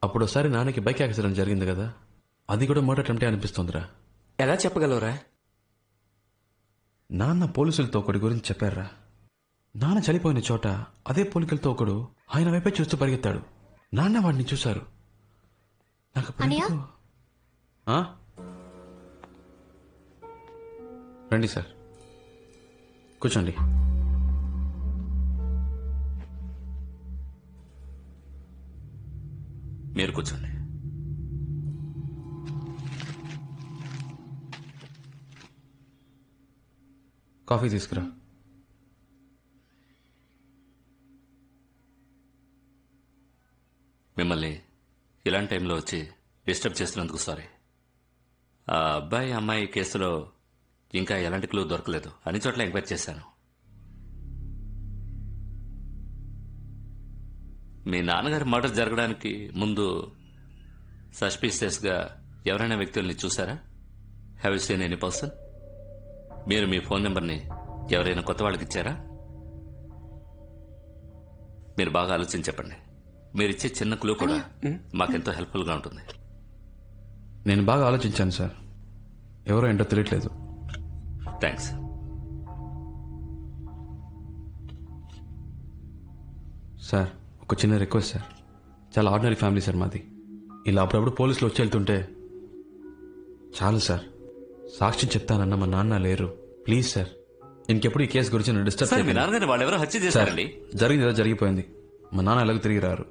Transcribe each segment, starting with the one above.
అప్పుడు ఒకసారి నాన్నకి బైక్ యాక్సిడెంట్ జరిగింది కదా, అది కూడా మర్డర్ అటెంప్టే అనిపిస్తుందిరా. ఎలా చెప్పగలవురా? నాన్న పోలీసులతో ఒకటి గురించి చెప్పారా. నాన్న చనిపోయిన చోట అదే పోలికలతో ఒకడు ఆయన వైపే చూస్తూ పరిగెత్తాడు. నాన్న వాడిని చూశారు. నాకు అప్పుడు అన్నయ్య? ఎందుకో- ఆ? రండి సార్, కూర్చోండి. మీరు కూర్చోండి. కాఫీ తీసుకురా. మిమ్మల్ని ఇలాంటి టైంలో వచ్చి డిస్టర్బ్ చేస్తున్నందుకు సారీ. ఆ అబ్బాయి అమ్మాయి కేసులో ఇంకా ఎలాంటి క్లూ దొరకలేదు. అన్ని చోట్ల ఎంక్వైరీ చేశాను. మీ నాన్నగారి మర్డర్ జరగడానికి ముందు సస్పీషియస్గా ఎవరైనా వ్యక్తుల్ని చూసారా? Have you seen any person? మీరు మీ ఫోన్ నెంబర్ని ఎవరైనా కొత్త వాళ్ళకి ఇచ్చారా? మీరు బాగా ఆలోచించి చెప్పండి. మీరిచ్చే చిన్న క్లూ కూడా మాకెంతో హెల్ప్ఫుల్గా ఉంటుంది. నేను బాగా ఆలోచించాను సార్, ఎవరో ఏంటో తెలియట్లేదు. థ్యాంక్స్. సార్, ఒక చిన్న రిక్వెస్ట్ సార్. చాలా ఆర్డినరీ ఫ్యామిలీ సార్ మాది. ఇలా అప్పుడప్పుడు పోలీసులు వచ్చి వెళ్తుంటే చాలు సార్. సాక్ష్యం చెప్తానన్న మా నాన్న లేరు. ప్లీజ్ సార్, ఇంకెప్పుడు ఈ కేసు గురించి నన్ను డిస్టర్బ్ సార్, మీ చేయకండి. నాన్నగారిని వాళ్ళు ఎవరో హత్య సార్, చేశారండి. జరిగింది ఏదో జరిగిపోయింది. మా నాన్న ఎలాగో తిరిగి రారు.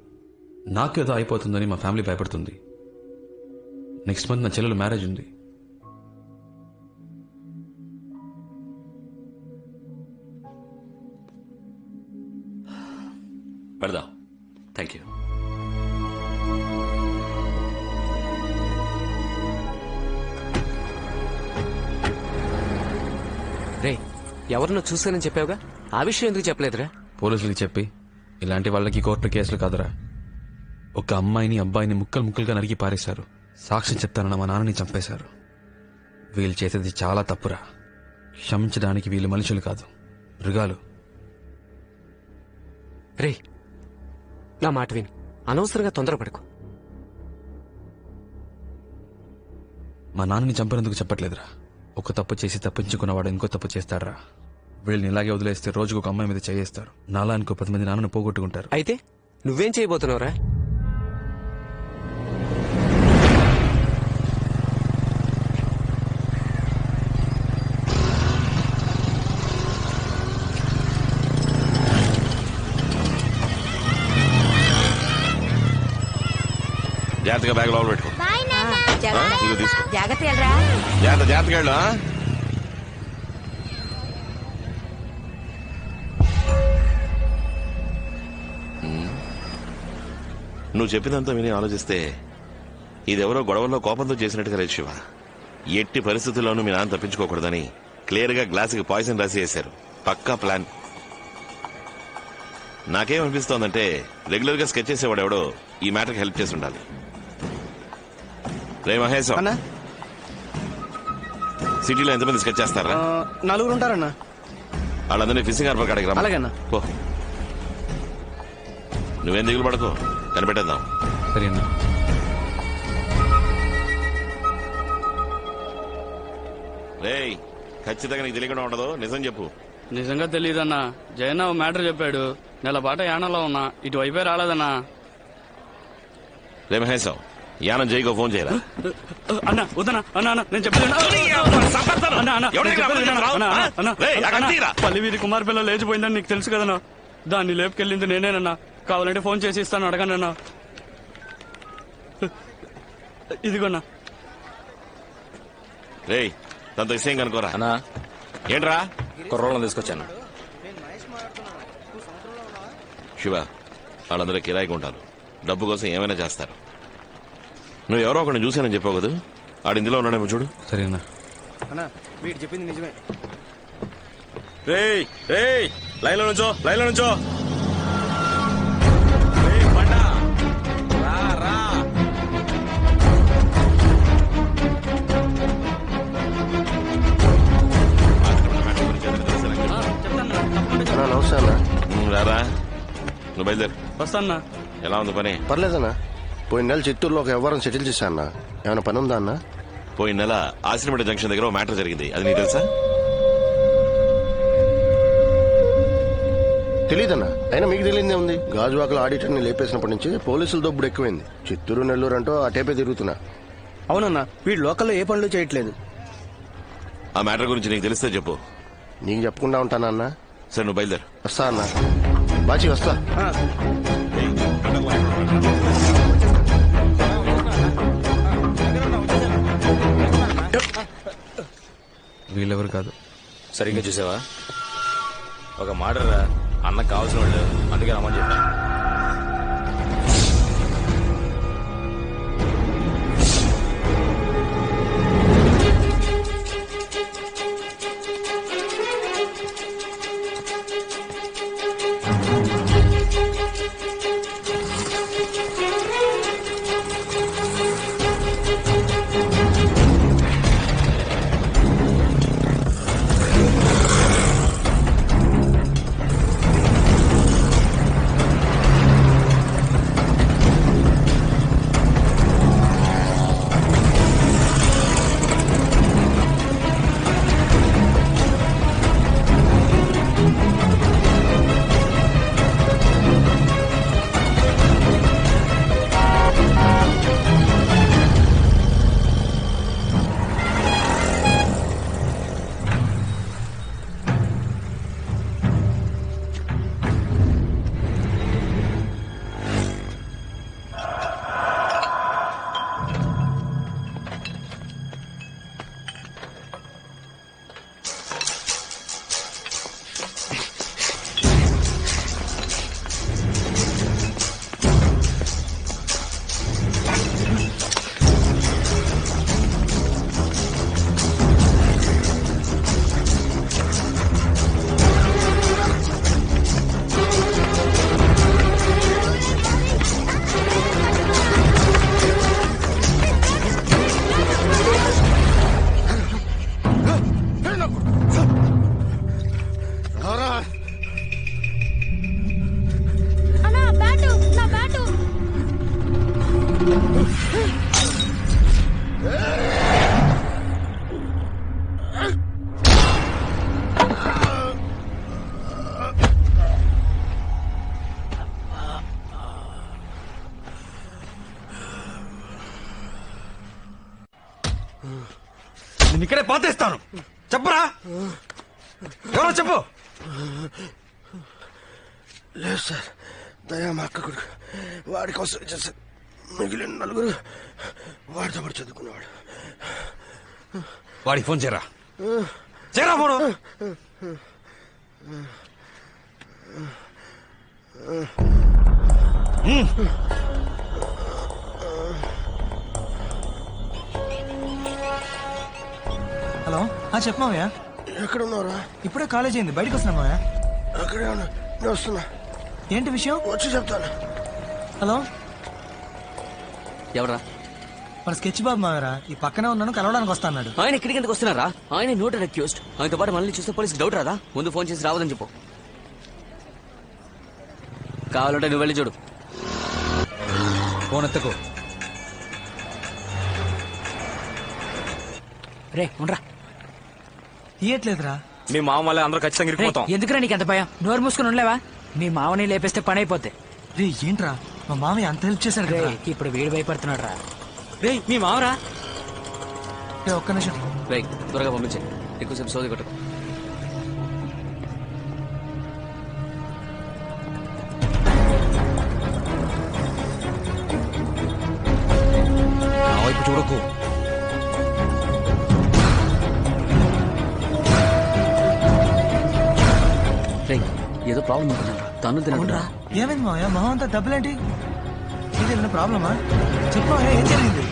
నాకు ఏదో అయిపోతుందని మా ఫ్యామిలీ భయపడుతుంది. నెక్స్ట్ మంత్ నా చెల్లెలు మ్యారేజ్ ఉంది. పెడదాం. Thank you. రే, ఎవరినో చూసానని చెప్పావుగా, ఆ విషయం ఎందుకు చెప్పలేదురా? పోలీసులకి చెప్పి ఇలాంటి వాళ్ళకి కోర్టు కేసులు కాదురా. ఒక అమ్మాయిని అబ్బాయిని ముక్కలు ముక్కలుగా నరికి పారేశారు. సాక్ష్యం చెప్తానన్న మా నాన్నని చంపేశారు. వీళ్ళు చేసేది చాలా తప్పురా. క్షమించడానికి వీళ్ళు మనుషులు కాదు, మృగాలు. రే, నా మాట విని అనవసరంగా తొందరపడకు. మా నాన్నని చంపినందుకు చెప్పట్లేదురా. ఒక తప్పు చేసి తప్పించుకున్నవాడు ఇంకో తప్పు చేస్తాడరా. వీళ్ళని ఇలాగే వదిలేస్తే రోజుకు ఒక అమ్మాయి మీద చేయేస్తారు. నాలా ఇంకో 10 మంది నాన్నను పోగొట్టుకుంటారు. అయితే నువ్వేం చేయబోతున్నావురా? జాగ్రత్తగా బ్యాగ్ లోపల పెట్టుకో. ఇదిగో తీసుకో. జాగ్రత్త వెళ్ళరా. జాగ్రత్తగా వెళ్ళు. నువ్వు చెప్పినంత విని ఆలోచిస్తే ఇదెవరో గొడవల్లో కోపంతో చేసినట్టుగా లేదు శివ. ఎట్టి పరిస్థితుల్లోనూ మీ నాన్న తప్పించుకోకూడదని క్లియర్ గా గ్లాసుకి పాయిజన్ రాసి వేశారు. పక్కా ప్లాన్. నాకేమనిపిస్తోందంటే రెగ్యులర్ గా స్కెచ్ చేసేవాడు ఎవడో ఈ మ్యాటర్కి హెల్ప్ చేసి ఉండాలి. రే మహేష్, సిటీలో ఎంతమంది స్కెచ్ చేస్తారా? 4 ఉంటారన్నా. వాళ్ళందరినీ ఫిషింగ్ హార్బర్ కాడికి రా. అలాగేనా. పో. నువ్వేం దిగులు పడకు, కనిపెట్టేద్దాం. సరేనా? రేయ్, ఖచ్చితంగా నీకు తెలియకుండా ఉండదు. నిజం చెప్పు. నిజంగా తెలియదన్నా. జయన్న ఓ మ్యాటర్ చెప్పాడు. నెల పాట యానంలో ఉన్నా, ఇటువైపే రాలేదన్నా. రే మహేశ్, యానం జైకో ఫోన్ చేయరా. అన్నా వద్దనా, అన్నా అన్నా నేను చెప్పేది విను. అన్నా, అన్నా, నేను చెప్పేది విను. అన్నా, అన్నా, అన్నా, పల్లివీరి కుమార్ పిల్ల లేచిపోయిందని నీకు తెలుసు కదన్నా. దాన్ని లేపుకెళ్ళింది నేనేనన్నా. కావాలంటే ఫోన్ చేసి ఇస్తాను, అడగండి అన్నా. ఇదిగోన్నా. రేయ్, తనతో విషయం కనుకోరా. అన్నా, ఏంట్రా? కుర్రోళ్ళని తీసుకొచ్చాను. శివ, వాళ్ళందరూ కిరాయికి ఉంటారు. డబ్బు కోసం ఏమైనా చేస్తారు. నువ్వు ఎవరో ఒకరిని చూశానని చెప్పావు కదా, ఆడు ఇందులో ఉన్నాడేమో చూడు. సరేనా? అన్నా, వీడు చెప్పింది నిజమే. రేయ్ రేయ్, లైన్ లో నుంచో, లైన్ లో నుంచో. నమస్తే అన్నా. రారా, నువ్వు బయలుదేరు. వస్తానా? ఎలా ఉంది పని? పర్లేదన్నా. పోయిన నెల చిత్తూరులో ఒక వ్యవహారం సెటిల్ చేశా అన్న. ఏమైనా పని ఉందా అన్న? పోయిన నెల ఆశ్రమడ జంక్షన్ దగ్గర మ్యాటర్ జరిగింది, అది నీకు తెలుసా? తెలీదన్నా. అయినా మీకు తెలియదే ఉంది. గాజువాకల ఆడిటర్ని లేపేసినప్పటి నుంచి పోలీసుల దొబ్బుడు ఎక్కువైంది. చిత్తూరు నెల్లూరు అంటూ అటేపే తిరుగుతున్నా. అవునన్నా, వీడు లోకల్లో ఏ పనులు చేయట్లేదు. ఆ మ్యాటర్ గురించి నీకు తెలిస్తే చెప్పు. నీకు చెప్పకుండా ఉంటానా అన్న? సరే, నువ్వు బయలుదేరు. వస్తా అన్న. బాచి వస్తా. వీళ్ళెవరు కాదు. సరిగ్గా చూసావా? ఒక మాటరా, అన్నకు కావాల్సిన వాళ్ళు, అందుకే రమ్మని చెప్పా. నేను ఇక్కడే పాతేస్తాను. చెప్పరా, ఎవరో చెప్పు. లేదు సార్, దయా మా అక్క కొడుకు. వాడి కోసం చేశారు. మిగిలిన నలుగురు వాడితో పాటు చదువుకునేవాడు. వాడికి ఫోన్ చేయరా, చేయరా ఫోను. హలో, చెప్పమావయ్యా. ఎక్కడ ఉన్నావురా? ఇప్పుడే కాలేజ్ అయింది, బయటకు వస్తున్నామావయ్యా. అక్కడే ఉన్నా, నేను వస్తున్నా. ఏంటి విషయం? వచ్చి చెప్తాను. హలో, ఎవరా? మన స్కెచ్ బాబు మావరా. ఈ పక్కనే ఉన్నాను, కలవడానికి వస్తా అన్నాడు. ఆయన ఇక్కడికి ఎందుకు వస్తున్నారా? ఆయన నోటెడ్ అక్యూస్డ్. ఆయనతో పాటు మనల్ని చూస్తే పోలీసుకి డౌట్ రాదా? ముందు ఫోన్ చేసి రావదని చెప్పు. కావాలంటే నువ్వు వెళ్ళి చూడు. ఫోన్ ఎత్తకు. రే ఉండరా. తీయట్లేదురా. మీ మామ వల్ల అందరూ ఖచ్చితంగా ఇరికిపోతాం. ఎందుకురా నీకు ఎంత భయం? నోరు మూసుకుని ఉండలేవా? మీ మామని లేపేస్తే పని అయిపోద్ది. రే ఏంట్రా, మా మామయ్య అంత హెల్ప్ చేశాడు రే, కదా. ఇప్పుడు వీడు భయపడుతున్నాడు రా. రే మీ మావరా? రే, ఒక్క నిమిషం. రే త్వరగా పంపించే, ఎక్కువసేపు సోది కొట్టు. నా వైపు చూడకు. రే ఏదో ప్రాబ్లం ఉంటుందంట, తను తినకుండా. ఏమైంది మావయ్య, మొహం అంతా డబ్బులేంటి? ఇదేమైనా ప్రాబ్లమా? చెప్పు మావయ్య, ఏం జరిగింది?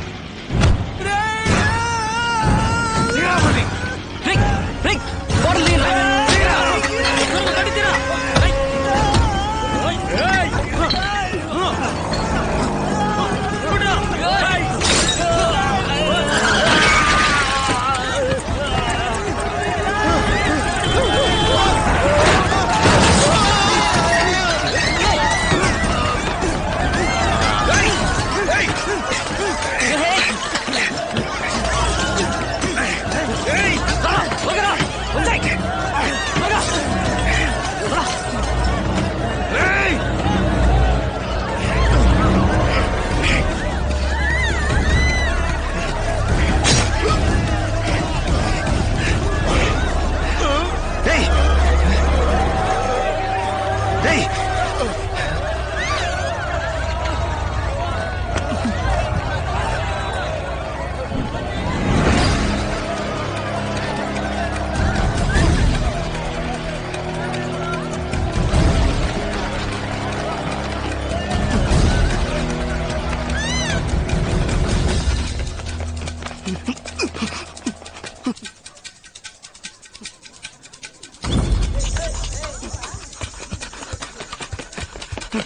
హలో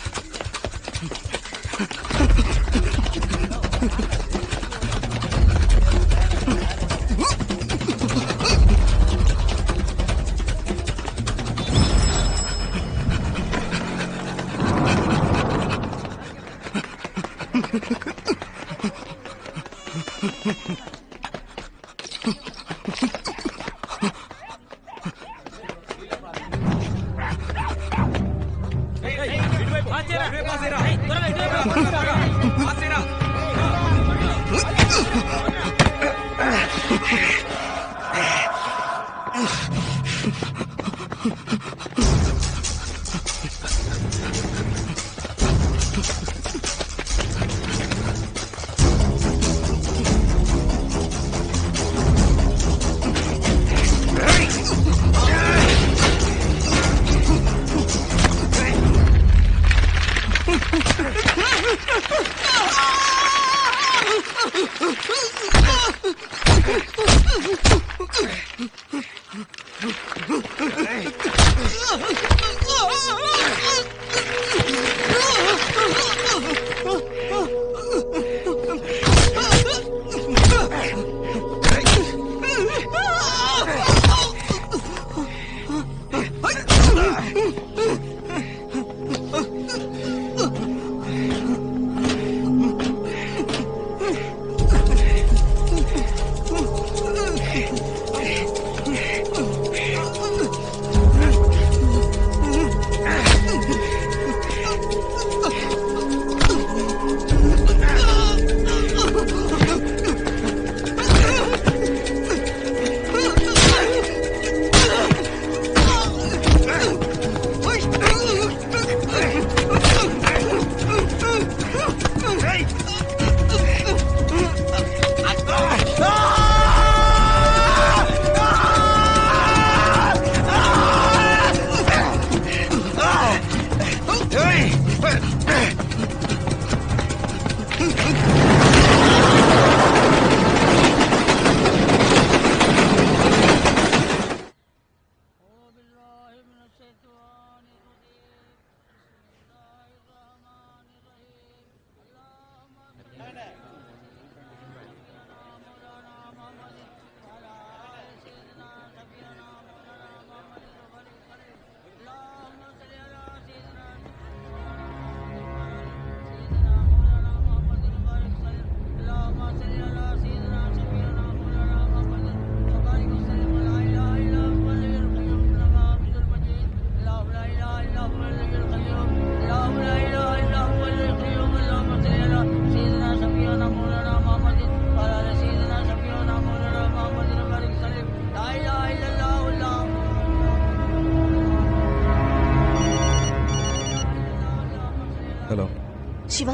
శివ,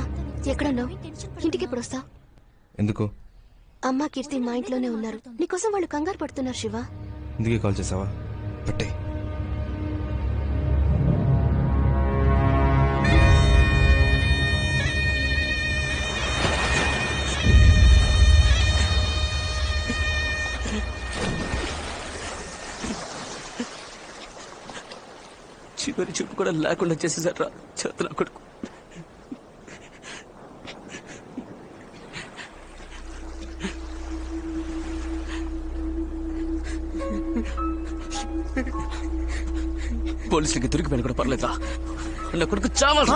ఎక్కడున్నావు? ఇంటికి ఎప్పుడు వస్తావు? ఎందుకు? అమ్మ కీర్తి మా ఇంట్లోనే ఉన్నారు. నీకోసం వాళ్ళు కంగారు పడుతున్నారు శివ. ఇందుకే కాల్ చేసావా? పట్టే. చివరి చూపు కూడా లేకుండా చేసేసారా చేతుల కొడుకు. పోలీసులకి దొరికిపోయిన కూడా పర్లేదా? నా కొడుకు చావాలి.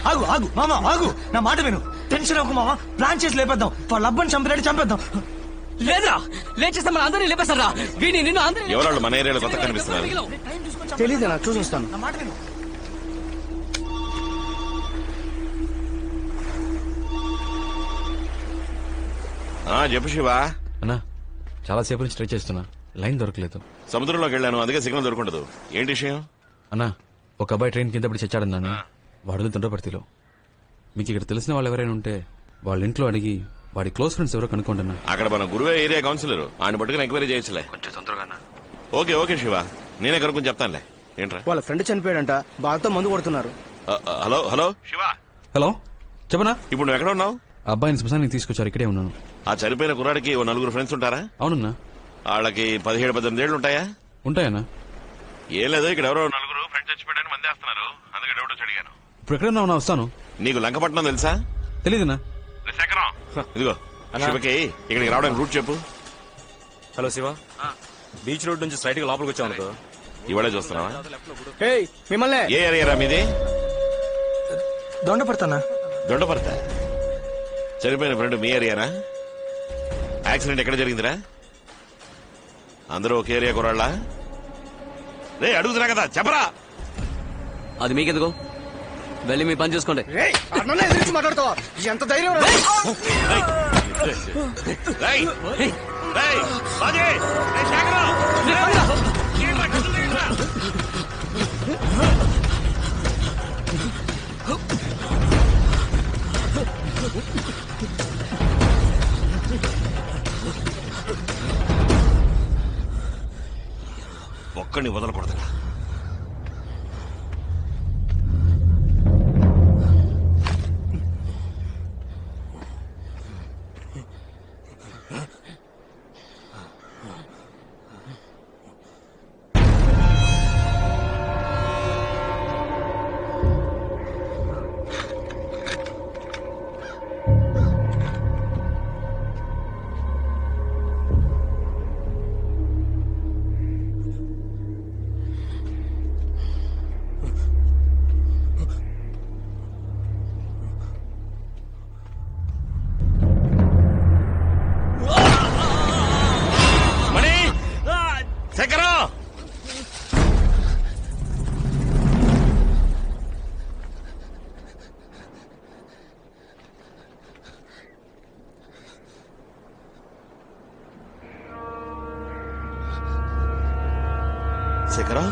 ఆగు ఆగు మామ, ఆగు, నా మాట విను. టెన్షన్ అవ్వకు మామ, ప్లాన్ చేసి లేపేద్దాం. వాళ్ళ అబ్బని చంపినట్టు చంపేద్దాం. లేదా లేచేస్తే మన అందరినీ లేపేస్తారా? వీడిని నిన్ను అందరినీ ఎవరాళ్ళు మన ఏరియాలో కొత్త కనిపిస్తున్నారు? తెలీదు, నాకు చూసి వస్తాను. నా మాట విను. చెప్పు శివ. అన్నా, చాలా సేపు నుంచి ట్రై చేస్తున్నా, లైన్ దొరకలేదు. సముద్రంలోకి వెళ్ళాను, అందుకే సిగ్నల్ దొరకదు. ఏంటి విషయం? అన్నా, ఒక అబ్బాయి ట్రైన్ కింద పడి చచ్చాడన్నాను. వాడు తుండ్రపర్తిలో. మీకు ఇక్కడ తెలిసిన వాళ్ళు ఎవరైనా ఉంటే వాళ్ళ ఇంట్లో అడిగి వాడి క్లోజ్ ఫ్రెండ్స్ ఎవరో కనుక్కోండి. అక్కడ మన గురువే ఏరియా కౌన్సిలర్, ఆయన పట్టుకుని ఎంక్వైరీ చేయొచ్చులే. కొంచెం తొందరగా. ఓకే ఓకే శివ, నేనే కనుక్కొని చెప్తానులే. ఏంట్రా? వాళ్ళ ఫ్రెండ్ చనిపోయాడంట, బాగా మందు కొడుతున్నారు. Hello hello Shiva. హలో, చెప్పనా? ఇప్పుడు నువ్వు ఎక్కడ ఉన్నావు? అబ్బాయిని శ్మశానికి తీసుకొచ్చారు, ఇక్కడే ఉన్నాను. ఆ చనిపోయిన కుర్రాడికి ఓ నలుగురు ఫ్రెండ్స్ ఉంటారా? అవునన్నా. వాళ్ళకి 17-18 ఏళ్ళు ఉంటాయా? ఉంటాయన్నా. ఏం లేదు, ఇక్కడ ఎవరో నలుగురు ఫ్రెండ్స్ చచ్చిపోయాడని మందేస్తున్నారు, అందుకే వచ్చి అడిగాను. ఇప్పుడు ఎక్కడ ఉన్నా వస్తాను. నీకు లంకపట్నం తెలుసా? తెలీదునా? శేఖరం ఇదిగో శివకి ఇక్కడికి రావడానికి రూట్ చెప్పు. హలో శివ, బీచ్ రోడ్ నుంచి స్ట్రైట్ గా లోపలికి వచ్చావు అనుకో. ఇవాళే చూస్తున్నావా? మిమ్మల్ని ఏ ఏరియా మీది? దొండపడతానా? దొండపడతా. చనిపోయిన ఫ్రెండ్ మీ ఏరియానా? యాక్సిడెంట్ ఎక్కడ జరిగిందిరా? అందరూ ఒక ఏరియా కురాళ్ళ? రే అడుగుతున్నా కదా చెప్పరా. అది మీకెందుకు? వెళ్ళి మీ పని చూసుకోండి. ఎదిరించి మాట్లాడతావా? ఎంత ధైర్యం రా? రేయ్, రేయ్, బాజీ, రేయ్ శేఖరం, ఏంట్రా కసులు తీయండిరా? ఒక్కడిని వదలకూడదురా. శేఖరా,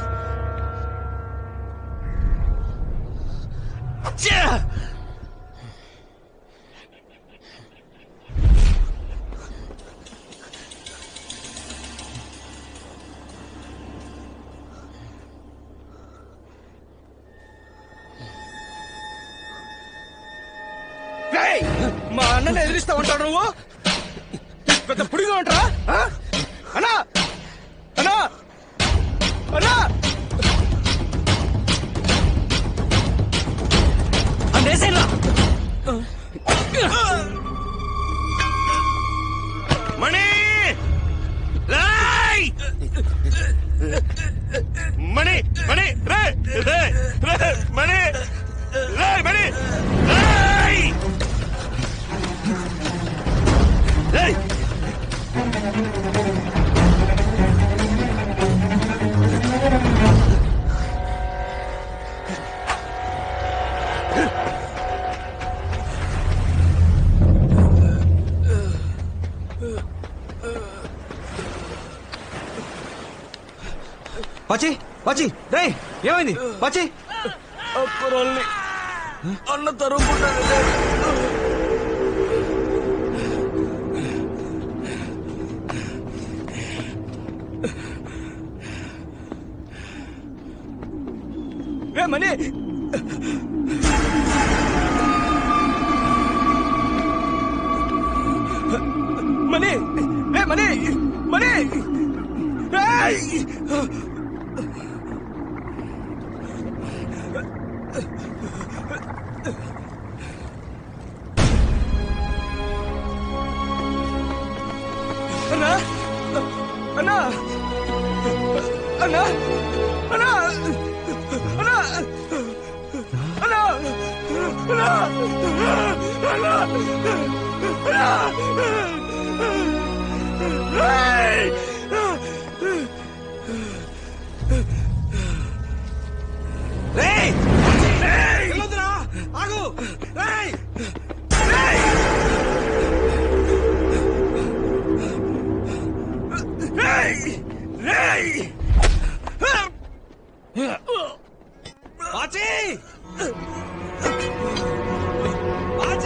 మా అన్నని ఎదిరిస్తా ఉంటాడు నువ్వు? పెద్ద పుడిగా ఉంటారా? అన్నా అన్నా అన్నా మణి, రేయ్, మణి, మణి, రే, రే, రే, మణి, రే, మణి, రేయ్, రేయ్. పచ్చి పచ్చి రే ఏమైంది పచ్చి? అన్న తరుముకుంటాను. మనీ మనీ మనీ మనీ అన్నా అన్నా అన్నా అన్నా అన్నా అన్నా అన్నా అన్నా రేయ్ రేయ్ వెళ్ళొద్దురా ఆగు రేయ్ రేయ్ రేయ్ రేయ్ బాచి బాచి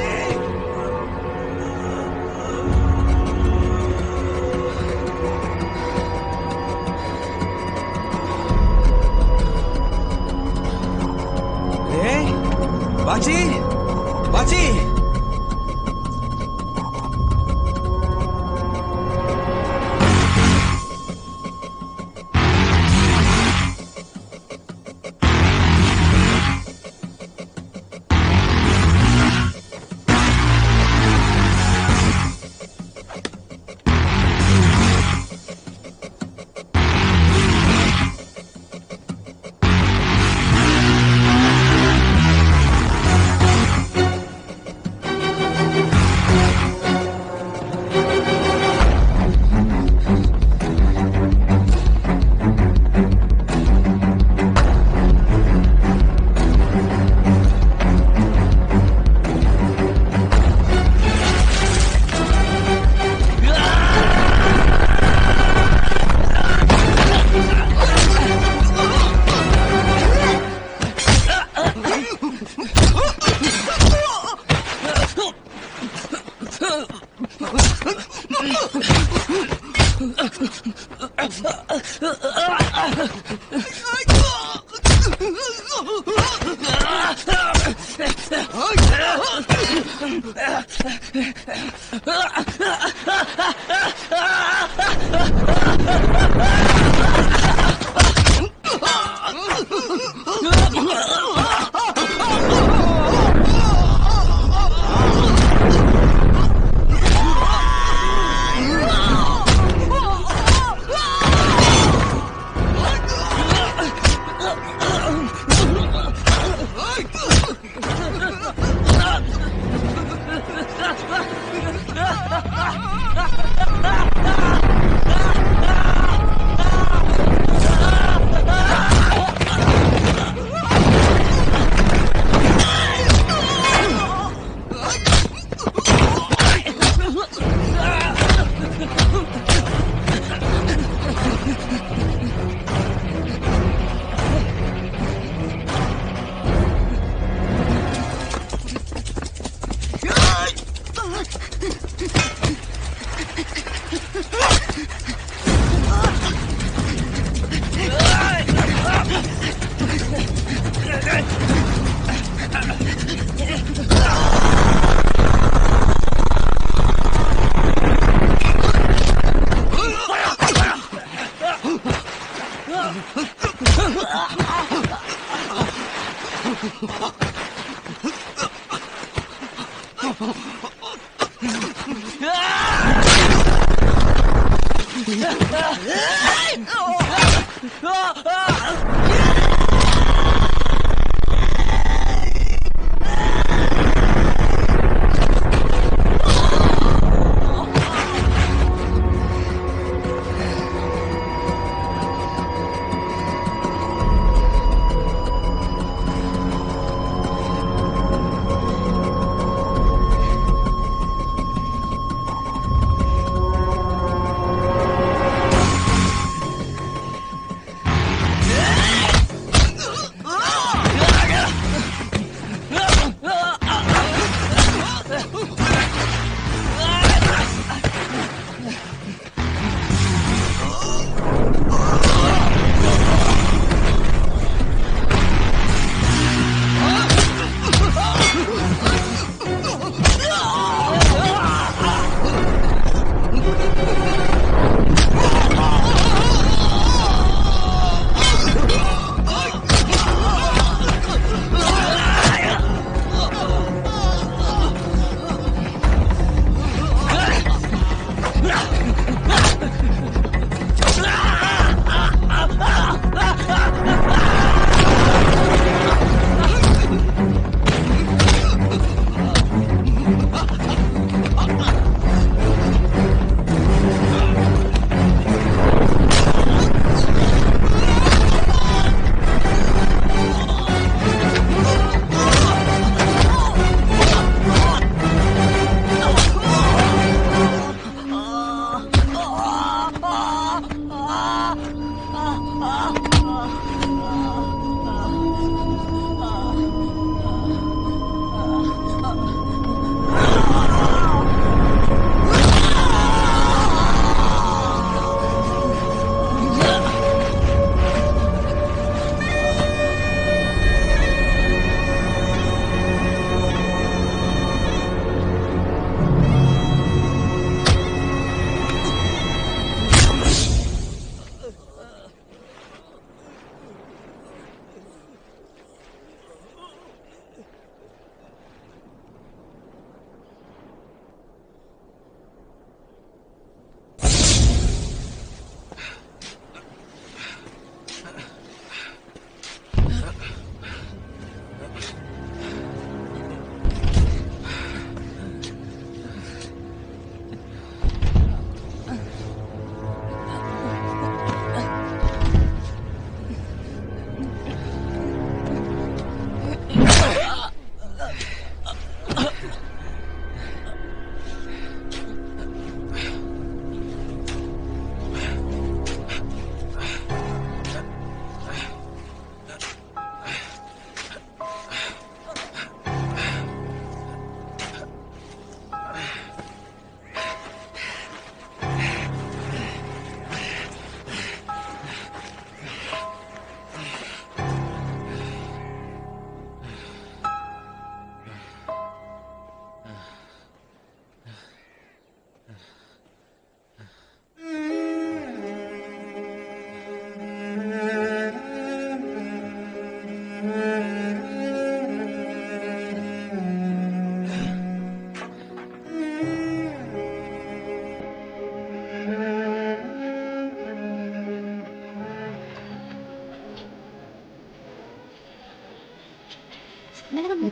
బాచి బాచి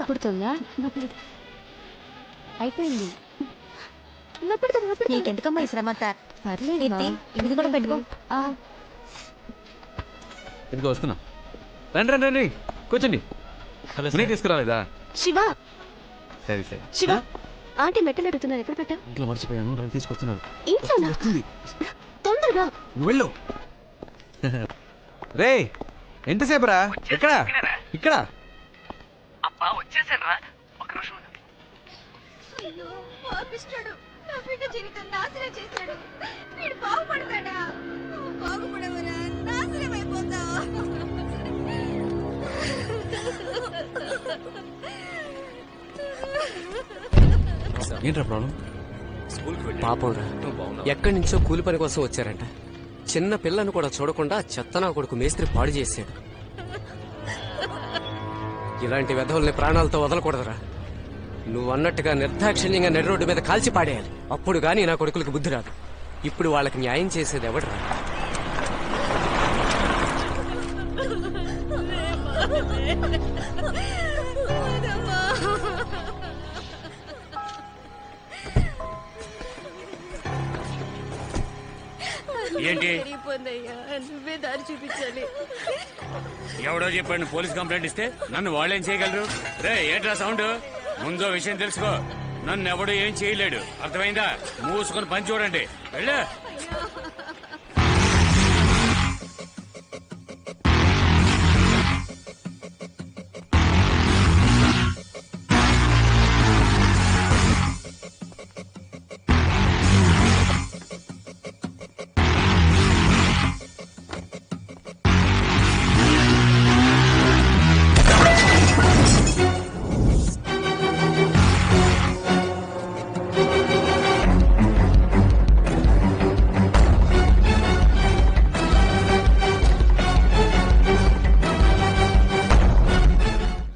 పుడుతుందా? అయిపోయింది. నీకెందుకమ్మా ఈ శ్రమ? పర్లేదు, ఇది కూడా పెట్టుకో. ఇదిగో వస్తున్నా. రండి రండి రండి, కూర్చోండి. తీసుకురాలేదా? శివ, సరే సరే. శివ, ఆంటీ మెట్టలు అడుగుతున్నారు, ఎక్కడ పెట్టా? ఇంట్లో మర్చిపోయాను, తీసుకొస్తున్నారు. ఇంట్లో తొందరగా వెళ్ళు. రే, ఎంతసేపు రా? ఎక్కడ? ఇక్కడ వచ్చేసారా? ఒక నిమిషం. జీవితం నాశనం చేశాడు. వీడు బాగుపడతాడా? బాగుపడవరా? నాశనం అయిపోతావా? ఏంట్రా ప్రాబ్లం? పాపంరా, ఎక్కడి నుంచో కూలి పని కోసం వచ్చారంట. చిన్న పిల్లను కూడా చూడకుండా చెత్తనా కొడుకు మేస్త్రి పాడు చేశాడు. ఇలాంటి వెధవుల్ని ప్రాణాలతో వదలకూడదురా. నువ్వు అన్నట్టుగా నిర్దాక్షిణ్యంగా నడి రోడ్డు మీద కాల్చి పాడేయాలి. అప్పుడు గాని నా కొడుకులకు బుద్ధి రాదు. ఇప్పుడు వాళ్ళకి న్యాయం చేసేది ఎవడరా? ఏంటి నువ్వే దారి చూపించాలి. ఎవడో చెప్పండి పోలీస్ కంప్లైంట్ ఇస్తే నన్ను వాళ్ళేం చేయగలరు? రే ఏంట్రా సౌండ్? ముందో విషయం తెలుసుకో. నన్ను ఎవడు ఏం చేయలేడు, అర్థమైందా? మూసుకొని పని చూడండి. వెళ్ళు.